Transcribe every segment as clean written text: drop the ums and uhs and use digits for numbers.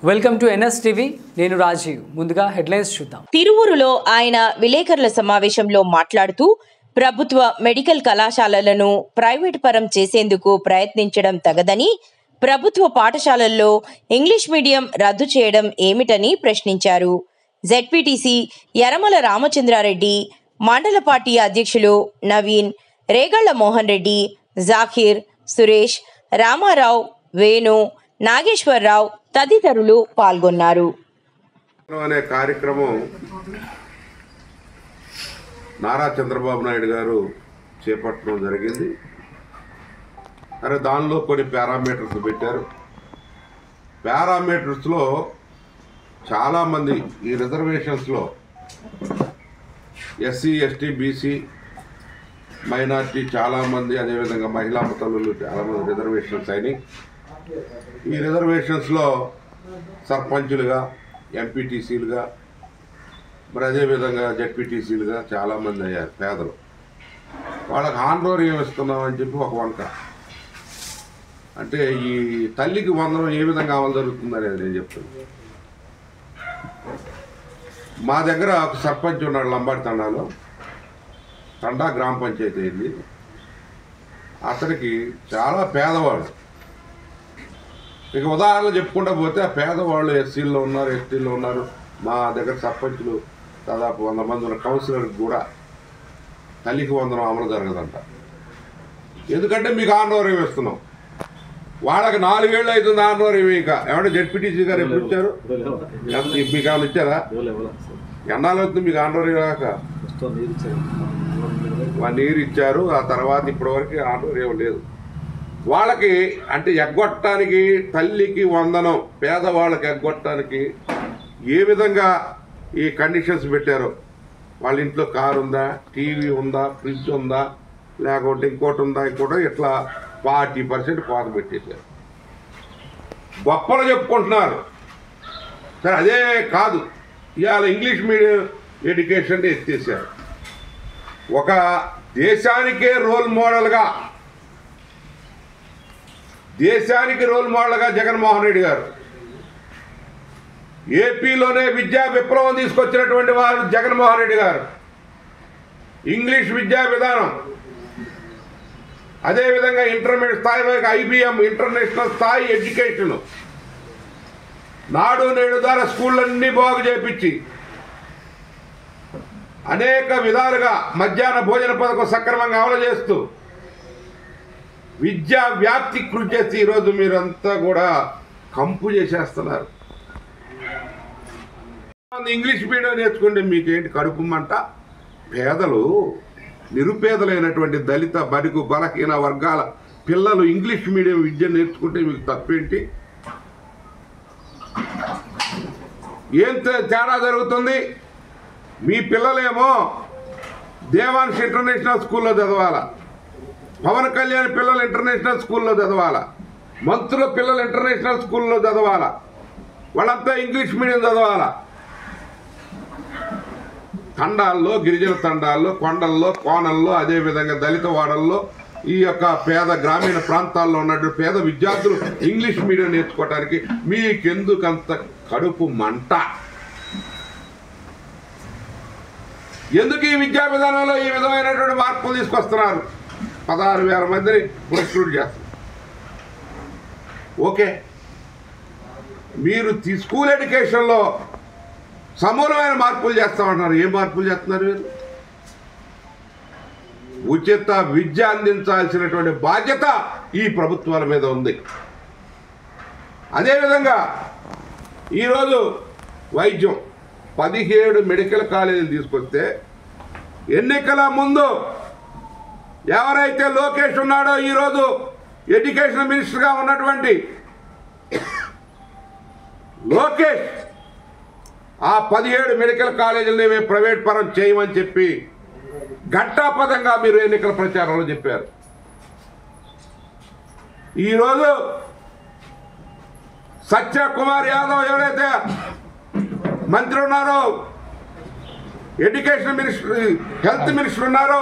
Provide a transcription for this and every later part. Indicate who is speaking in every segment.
Speaker 1: Welcome to NSTV. నేను రాజీవ్. ముందుగా headlines చూద్దాం.
Speaker 2: తిరువూరులో ఆయన విలేకరుల సమావేశంలో మాట్లాడుతూ ప్రభుత్వ మెడికల్ కళాశాలలను ప్రైవేట్ పరం చేసేందుకు ప్రయత్నించడం తగదని, ప్రభుత్వ పాఠశాలల్లో ఇంగ్లీష్ మీడియం రద్దు చేయడం ఏమిటని ప్రశ్నించారు. జెడ్పీటీసీ యరమల రామచంద్రారెడ్డి, మండల పార్టీ అధ్యక్షులు నవీన్, రేగళ్ల మోహన్ రెడ్డి, జాకీర్, సురేష్, రామారావు, వేణు, నాగేశ్వరరావు తదితరులు పాల్గొన్నారు.
Speaker 3: అనే కార్యక్రమం నారా చంద్రబాబు నాయుడు గారు చేపట్టడం జరిగింది. అరే దానిలో కొన్ని పారామీటర్స్ పెట్టారు. పారామీటర్స్లో చాలామంది ఈ రిజర్వేషన్స్లో ఎస్సీ, ఎస్టీ, బీసీ, మైనార్టీ చాలామంది, అదేవిధంగా మహిళా తల్లులు చాలామంది రిజర్వేషన్స్ అయినాయి. ఈ రిజర్వేషన్స్లో సర్పంచులుగా, ఎంపీటీసీలుగా, మరి అదేవిధంగా జెడ్పీటీసీలుగా చాలామంది అయ్యారు పేదలు. వాళ్ళకి ఆందోళన ఇస్తున్నామని చెప్పి ఒక వంక. అంటే ఈ తల్లికి వందనం ఏ విధంగా అమలు జరుగుతుందనేది నేను చెప్తున్నాను. మా దగ్గర ఒక సర్పంచ్ ఉన్నాడు లంబాడి తండాలో, తండా గ్రామ పంచాయతీ అయింది. అతనికి చాలా పేదవాడు. ఇక ఉదాహరణ చెప్పుకుంటూ పోతే ఆ పేదవాళ్ళు ఎస్సీల్లో ఉన్నారు, ఎస్టీల్లో ఉన్నారు. మా దగ్గర సర్పంచులు దాదాపు 100 మంది ఉన్న కౌన్సిలర్కి కూడా తల్లికి వందనం అమలు జరగదంట. ఎందుకంటే మీకు ఆందోళన వేస్తున్నాం. వాళ్ళకి 4 ఏళ్ళు అవుతుంది ఆందోళన. ఇక ఏమంటే జెడ్పీటీసీ గారు ఎప్పుడు ఇచ్చారు? మీకు ఏమైనా ఇచ్చారా? ఎన్నాళ్ళు అవుతుంది మీకు ఆందోళన రాక? నీరు ఇచ్చారు. ఆ తర్వాత ఇప్పటివరకు ఆందోళన లేదు. వాళ్ళకి అంటే ఎగ్గొట్టడానికి తల్లికి వందనం, పేదవాళ్ళకి ఎగ్గొట్టడానికి ఏ విధంగా ఈ కండిషన్స్ పెట్టారో, వాళ్ళ ఇంట్లో కారు ఉందా, టీవీ ఉందా, ఫ్రిడ్జ్ ఉందా, లేకుంటే ఇంకోటి ఉందా, ఇంకోటి ఇట్లా 40% కోత పెట్టేశారు. గొప్పలు చెప్పుకుంటున్నారు. సరే అదే కాదు, ఇవాళ ఇంగ్లీష్ మీడియం ఎడ్యుకేషన్ ఎత్తేసారు. ఒక దేశానికి రోల్ మోడల్గా జగన్మోహన్ రెడ్డి గారు, ఏపీలోనే విద్యా విప్లవం తీసుకొచ్చినటువంటి వారు జగన్మోహన్ రెడ్డి గారు. ఇంగ్లీష్ విద్యా విధానం, అదేవిధంగా ఇంటర్మీడియట్ స్థాయి వరకు IBM ఇంటర్నేషనల్ స్థాయి ఎడ్యుకేషన్, నాడు నేడు ద్వారా స్కూళ్ళన్నీ బాగు చేపించి అనేక విధాలుగా మధ్యాహ్న భోజన పథకం సక్రమంగా అమలు చేస్తూ విద్యా వ్యాప్తి కృషి చేసి ఈరోజు మీరంతా కూడా కంపు చేసేస్తున్నారు. ఇంగ్లీష్ మీడియం నేర్చుకుంటే మీకేంటి కడుపు మంట? పేదలు, నిరుపేదలైనటువంటి దళిత, బడుగు, బలహీన వర్గాల పిల్లలు ఇంగ్లీష్ మీడియం విద్య నేర్చుకుంటే మీకు తప్పేంటి? ఏం తేడా జరుగుతుంది? మీ పిల్లలేమో దేవాంశ్ ఇంటర్నేషనల్ స్కూల్లో చదవాలా, పవన్ కళ్యాణ్ పిల్లలు ఇంటర్నేషనల్ స్కూల్లో చదవాలా, మంత్రుల పిల్లలు ఇంటర్నేషనల్ స్కూల్లో చదవాలా, వాళ్ళంతా ఇంగ్లీష్ మీడియం చదవాలా. తండాల్లో, గిరిజన తండాల్లో, కొండల్లో, కోనల్లో, అదేవిధంగా దళిత వాడల్లో, ఈ యొక్క పేద గ్రామీణ ప్రాంతాల్లో ఉన్నటువంటి పేద విద్యార్థులు ఇంగ్లీష్ మీడియం నేర్చుకోవడానికి మీకెందుకంత కడుపు మంట? ఎందుకు ఈ విద్యా విధానంలో ఈ విధమైనటువంటి మార్పులు తీసుకొస్తున్నారు? 16,000 మందిని రిక్రూట్ చేస్తారు. ఓకే, మీరు స్కూల్ ఎడ్యుకేషన్లో సమూలమైన మార్పులు చేస్తామంటున్నారు. ఏం మార్పులు చేస్తున్నారు మీరు? ఉచిత విద్య అందించాల్సినటువంటి బాధ్యత ఈ ప్రభుత్వాల మీద ఉంది. అదేవిధంగా ఈరోజు వైద్యం 17 మెడికల్ కాలేజీలు తీసుకొస్తే ఎన్నికల ముందు ఎవరైతే లోకేష్ ఉన్నాడో, ఈరోజు ఎడ్యుకేషన్ మినిస్టర్గా ఉన్నటువంటి లోకేష్, ఆ 17 మెడికల్ కాలేజీలని మేము ప్రైవేట్ పరం చేయమని చెప్పి ఘంటాపథంగా మీరు ఎన్నికల ప్రచారంలో చెప్పారు. ఈరోజు సత్యకుమార్ యాదవ్ ఎవరైతే మంత్రి ఉన్నారో, ఎడ్యుకేషన్ మినిస్టర్, హెల్త్ మినిస్టర్ ఉన్నారో,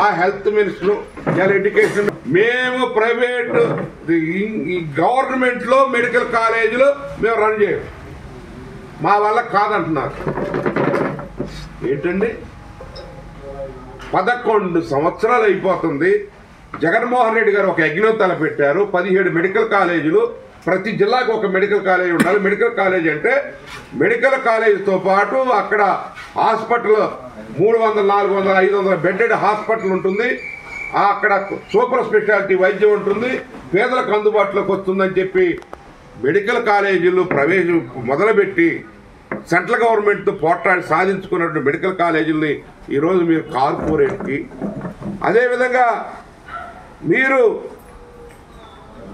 Speaker 3: ఆ హెల్త్ మినిస్టర్, ఇలా ఎడ్యుకేషన్. మేము ప్రైవేట్ ఈ గవర్నమెంట్లో మెడికల్ కాలేజీలు మేము రన్ చేయం, మా వల్ల కాదంటున్నారు. ఏంటండి, 11 సంవత్సరాలు అయిపోతుంది. జగన్మోహన్ రెడ్డి గారు ఒక యజ్ఞం తలపెట్టారు. 17 మెడికల్ కాలేజీలు, ప్రతి జిల్లాకు ఒక మెడికల్ కాలేజీ ఉండాలి. మెడికల్ కాలేజీ అంటే మెడికల్ కాలేజీతో పాటు అక్కడ హాస్పిటల్ 300, 400, 500 బెడ్డెడ్ హాస్పిటల్ ఉంటుంది. అక్కడ సూపర్ స్పెషాలిటీ వైద్యం ఉంటుంది, పేదలకు అందుబాటులోకి వస్తుందని చెప్పి మెడికల్ కాలేజీలు ప్రవేశం మొదలుపెట్టి సెంట్రల్ గవర్నమెంట్తో పోట్లాడి సాధించుకున్నటువంటి మెడికల్ కాలేజీలని ఈరోజు మీరు కార్పొరేట్కి, అదేవిధంగా మీరు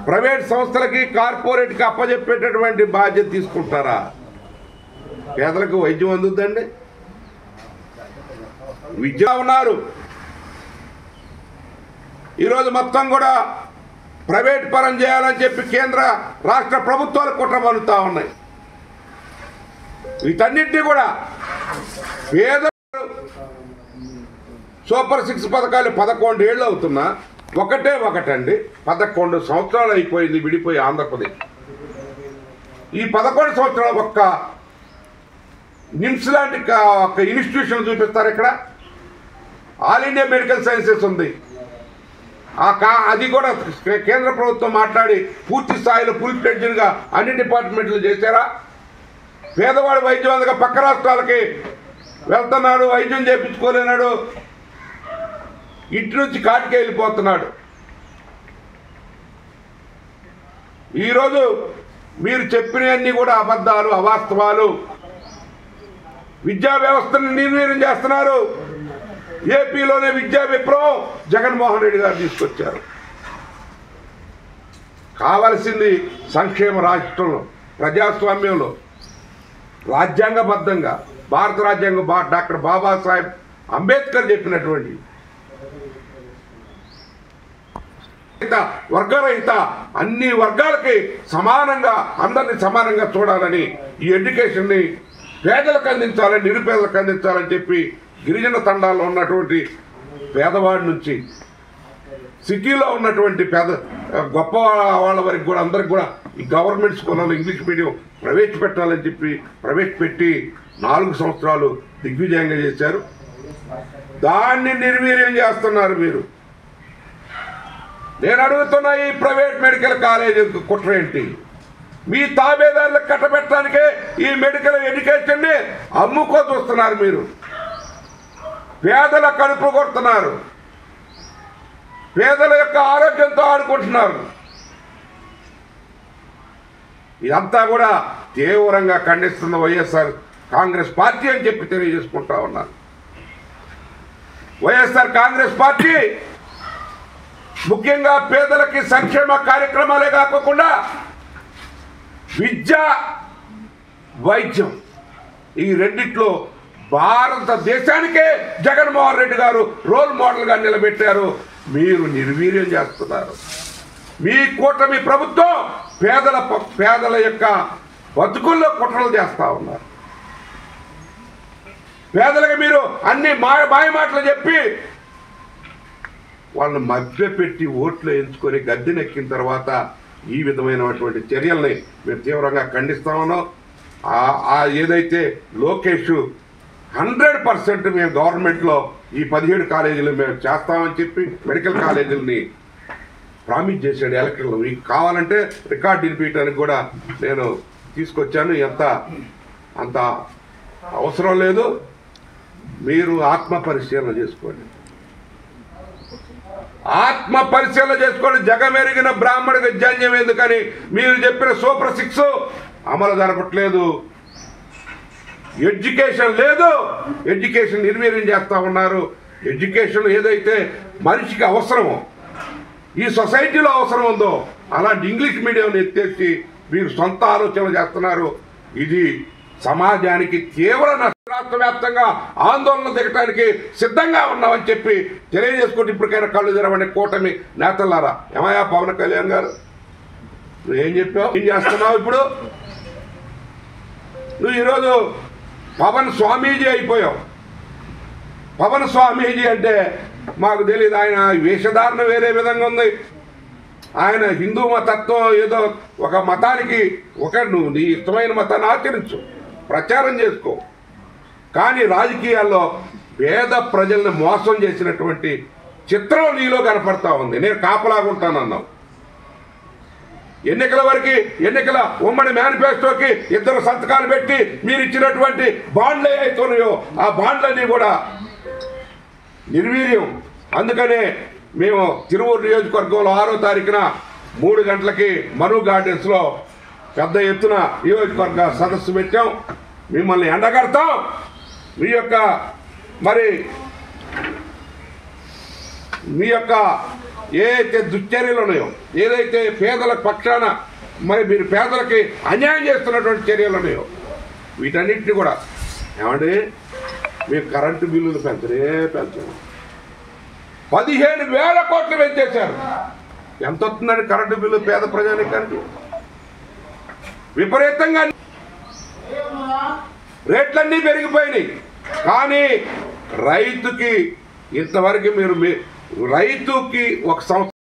Speaker 3: ప్రైవేట్ సంస్థలకి కార్పొరేట్కి అప్పచెప్పేటటువంటి బాధ్యత తీసుకుంటారా? పేదలకు వైద్యం అందుద్దండి? విద్య ఉన్నారు. ఈరోజు మొత్తం కూడా ప్రైవేట్ పరం చేయాలని చెప్పి కేంద్ర రాష్ట్ర ప్రభుత్వాలు కుట్ర పన్నుతా ఉన్నాయి. వీటన్నింటినీ కూడా పేద సూపర్ 6 పథకాలు 11 ఏళ్ళు అవుతున్నా ఒకటండి, 11 సంవత్సరాలు అయిపోయింది విడిపోయి ఆంధ్రప్రదేశ్. ఈ 11 సంవత్సరాలు ఒక్క నిమ్స్ లాంటి ఒక ఇన్స్టిట్యూషన్ చూపిస్తారు. ఇక్కడ ఆల్ ఇండియా మెడికల్ సైన్సెస్ ఉంది, అది కూడా కేంద్ర ప్రభుత్వం మాట్లాడి పూర్తి స్థాయిలో ఫుల్ ఫ్లెడ్జ్డ్గా అన్ని డిపార్ట్మెంట్లు చేశారా? పేదవాడు వైద్యం అందక పక్క రాష్ట్రాలకి వెళ్తున్నాడు, వైద్యం చేయించుకోలేనాడు, ఇంటి నుంచి కాటికి వెళ్ళిపోతున్నాడు. ఈరోజు మీరు చెప్పినవన్నీ కూడా అబద్ధాలు, అవాస్తవాలు. విద్యా వ్యవస్థను నిర్వీర్యం చేస్తున్నారు. ఏపీలోనే విద్యా విప్లవం జగన్మోహన్ రెడ్డి గారు తీసుకొచ్చారు. కావలసింది సంక్షేమ రాష్ట్రంలో, ప్రజాస్వామ్యంలో, రాజ్యాంగబద్ధంగా భారత రాజ్యాంగం డాక్టర్ బాబాసాహెబ్ అంబేద్కర్ చెప్పినటువంటి వర్గరహిత అన్ని వర్గాలకి సమానంగా, అందరినీ సమానంగా చూడాలని, ఈ ఎడ్యుకేషన్ని పేదలకు అందించాలని, నిరుపేదలకు అందించాలని చెప్పి గిరిజన తండాల్లో ఉన్నటువంటి పేదవాడి నుంచి సిటీలో ఉన్నటువంటి గొప్ప వాళ్ళ వరకు కూడా అందరికి కూడా ఈ గవర్నమెంట్ స్కూళ్ళలో ఇంగ్లీష్ మీడియం ప్రవేశపెట్టాలని చెప్పి ప్రవేశపెట్టి 4 సంవత్సరాలు దిగ్విజయంగా చేశారు. దాన్ని నిర్వీర్యం చేస్తున్నారు మీరు. నేను అడుగుతున్నా, ఈ ప్రైవేట్ మెడికల్ కాలేజీ కుట్ర ఏంటి? మీ తాబేదారులకు కట్టబెట్టడానికే ఈ మెడికల్ ఎడ్యుకేషన్ని అమ్ముకో చూస్తున్నారు మీరు. పేదల కడుపు కొడుతున్నారు, పేదల యొక్క ఆరోగ్యంతో ఆడుకుంటున్నారు. ఇదంతా కూడా తీవ్రంగా ఖండిస్తున్న వైఎస్ఆర్ కాంగ్రెస్ పార్టీ అని చెప్పి తెలియజేసుకుంటా ఉన్నారు. వైఎస్ఆర్ కాంగ్రెస్ పార్టీ ముఖ్యంగా పేదలకి సంక్షేమ కార్యక్రమాలే కాకుండా విద్య, వైద్యం ఈ రెండిట్లో భారతదేశానికే జగన్మోహన్ రెడ్డి గారు రోల్ మోడల్గా నిలబెట్టారు. మీరు నిర్వీర్యం చేస్తున్నారు. మీ కూటమి ప్రభుత్వం పేదల యొక్క బతుకుల్లో కుట్రలు చేస్తూ ఉన్నారు. పేదలకు మీరు అన్ని మాయ మాటలు చెప్పి వాళ్ళని మభ్యపెట్టి ఓట్లు ఎంచుకొని గద్దెనెక్కిన తర్వాత ఈ విధమైనటువంటి చర్యల్ని మేము తీవ్రంగా ఖండిస్తా ఉన్నాం. ఏదైతే లోకేష్ 100% మేము గవర్నమెంట్లో ఈ 17 కాలేజీలు మేము చేస్తామని చెప్పి మెడికల్ కాలేజీలని ప్రామిస్ చేశాడు ఎలక్షన్లో. మీకు కావాలంటే రికార్డు వినిపించడానికి కూడా నేను తీసుకొచ్చాను. అంత అవసరం లేదు. మీరు ఆత్మ పరిశీలన చేసుకోండి. జగమెరిగిన బ్రాహ్మణుడికి జన్యం ఎందుకని మీరు చెప్పిన సూపర్ 6 అమలు జరగట్లేదు. ఎడ్యుకేషన్ లేదు, ఎడ్యుకేషన్ నిర్వీర్యం చేస్తూ ఉన్నారు. ఎడ్యుకేషన్ ఏదైతే మనిషికి అవసరమో, ఈ సొసైటీలో అవసరం ఉందో అలాంటి ఇంగ్లీష్ మీడియం ఎత్తేసి మీరు సొంత ఆలోచనలు చేస్తున్నారు. ఇది సమాజానికి తీవ్ర రాష్ట్ర వ్యాప్తంగా ఆందోళన దిగటానికి సిద్ధంగా ఉన్నామని చెప్పి తెలియజేసుకుంటే ఇప్పటికైనా కళ్ళు తెరవని కూటమి నేతలారా. ఏమయ్యా పవన్ కళ్యాణ్ గారు, నువ్వేం చెప్పావు, ఏం చేస్తున్నావు? ఇప్పుడు నువ్వు ఈరోజు పవన్ స్వామీజీ అయిపోయావు. పవన్ స్వామీజీ అంటే మాకు తెలియదు. ఆయన వేషధారణ వేరే విధంగా ఉంది. ఆయన హిందూ మతత్వం ఏదో ఒక మతానికి నువ్వు నీ ఇష్టమైన మతాన్ని ఆచరించు, ప్రచారం చేసుకో. కానీ రాజకీయాల్లో పేద ప్రజల్ని మోసం చేసినటువంటి చిత్రం నీలో కనపడతా ఉంది. నేను కాపలాగుంటానన్నావు. ఎన్నికల వరకు ఎన్నికల ఉమ్మడి మేనిఫెస్టోకి 2 సంతకాలు పెట్టి మీరు ఇచ్చినటువంటి బాండ్లు ఏవైతున్నాయో ఆ బాండ్లన్నీ కూడా నిర్వీర్యం. అందుకనే మేము తిరువూరు నియోజకవర్గంలో 6వ తారీఖున 3 గంటలకి మను గార్డెన్స్లో పెద్ద ఎత్తున నియోజకవర్గ సదస్సు పెట్టాం. మిమ్మల్ని ఎండగడతాం. మీ యొక్క ఏదైతే దుశ్చర్యలు ఉన్నాయో, ఏదైతే పేదల పక్షాన మీరు పేదలకి అన్యాయం చేస్తున్నటువంటి చర్యలు ఉన్నాయో వీటన్నిటిని కూడా ఏమండి మీరు కరెంటు బిల్లులు పెంచరు. 15,000 కోట్లు పెంచేశారు. ఎంత వస్తుందండి కరెంటు బిల్లు పేద ప్రజానికానికి? విపరీతంగా రేట్లన్నీ పెరిగిపోయినాయి. కానీ రైతుకి ఇంతవరకు రైతుకి 1